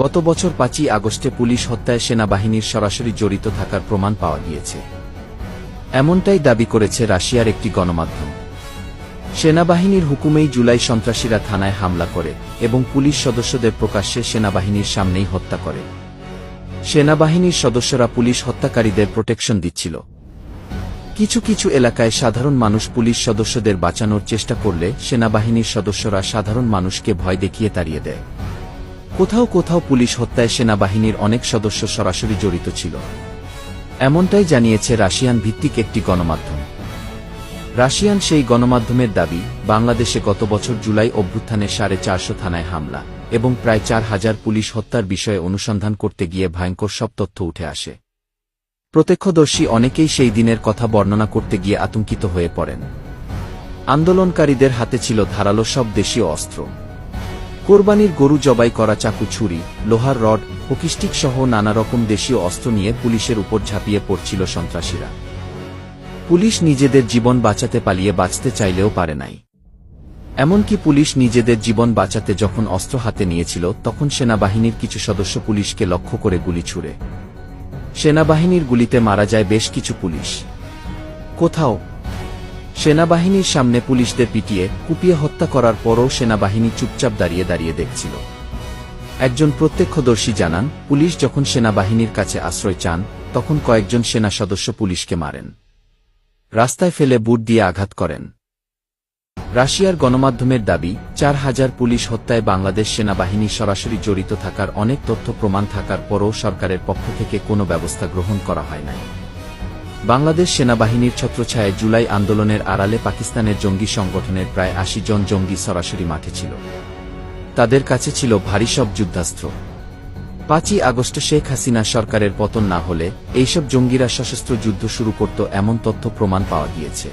গত বছর ৫ই আগস্টে পুলিশ হত্যায় সেনাবাহিনীর সরাসরি জড়িত থাকার প্রমাণ পাওয়া গিয়েছে। এমনটাই দাবি করেছে রাশিয়ার একটি গণমাধ্যম। সেনাবাহিনীর হুকুমেই জুলাই সন্ত্রাসীরা থানায় হামলা করে এবং পুলিশ সদস্যদের প্রকাশ্যে সেনাবাহিনীর সামনেই হত্যা করে। সেনাবাহিনীর সদস্যরা পুলিশ হত্যাকারীদের প্রোটেকশন দিচ্ছিল। কিছু কিছু এলাকায় সাধারণ মানুষ পুলিশ সদস্যদের বাঁচানোর চেষ্টা করলে সেনাবাহিনীর সদস্যরা সাধারণ মানুষকে ভয় দেখিয়ে তাড়িয়ে দেয়। কোথাও কোথাও পুলিশ হত্যায় সেনাবাহিনীর অনেক সদস্য সরাসরি জড়িত ছিল, এমনটাই জানিয়েছে রাশিয়ান ভিত্তিক একটি গণমাধ্যম। রাশিয়ান সেই গণমাধ্যমের দাবি, বাংলাদেশে গত বছর জুলাই অভ্যুত্থানে 450 থানায় হামলা এবং প্রায় 4000 পুলিশ হত্যার বিষয়ে অনুসন্ধান করতে গিয়ে ভয়ঙ্কর সব তথ্য উঠে আসে। প্রত্যক্ষদর্শী অনেকেই সেই দিনের কথা বর্ণনা করতে গিয়ে আতঙ্কিত হয়ে পড়েন। আন্দোলনকারীদের হাতে ছিল ধারালো সব দেশীয় অস্ত্র। কোরবানির গরু জবাই করা চাকু, ছুরি, লোহার রড, হকিস্টিক সহ নানা রকম দেশীয় অস্ত্র নিয়ে পুলিশের উপর ঝাঁপিয়ে পড়ছিল সন্ত্রাসীরা। পুলিশ নিজেদের জীবন বাঁচাতে পালিয়ে বাঁচতে চাইলেও পারে নাই। এমনকি পুলিশ নিজেদের জীবন বাঁচাতে যখন অস্ত্র হাতে নিয়েছিল তখন সেনাবাহিনীর কিছু সদস্য পুলিশকে লক্ষ্য করে গুলি ছুড়ে। সেনাবাহিনীর গুলিতে মারা যায় বেশ কিছু পুলিশ। কোথাও সেনাবাহিনীর সামনে পুলিশদের পিটিয়ে কুপিয়ে হত্যা করার পরও সেনাবাহিনী চুপচাপ দাঁড়িয়ে দাঁড়িয়ে দেখছিল। একজন প্রত্যক্ষদর্শী জানান, পুলিশ যখন সেনাবাহিনীর কাছে আশ্রয় চান তখন কয়েকজন সেনা সদস্য পুলিশকে মারেন, রাস্তায় ফেলে বুট দিয়ে আঘাত করেন। রাশিয়ার গণমাধ্যমের দাবি, 4000 পুলিশ হত্যায় বাংলাদেশ সেনাবাহিনী সরাসরি জড়িত থাকার অনেক তথ্য প্রমাণ থাকার পরও সরকারের পক্ষ থেকে কোনো ব্যবস্থা গ্রহণ করা হয় নাই। বাংলাদেশ সেনাবাহিনীর ছত্রছায়ায় জুলাই আন্দোলনের আড়ালে পাকিস্তানের জঙ্গি সংগঠনের প্রায় 80 জন জঙ্গি সরাসরি মাঠে ছিল। তাদের কাছে ছিল ভারী সব যুদ্ধাস্ত্র। 5ই আগস্ট শেখ হাসিনা সরকারের পতন না হলে এইসব জঙ্গিরা সশস্ত্র যুদ্ধ শুরু করত, এমন তথ্য প্রমাণ পাওয়া গিয়েছে।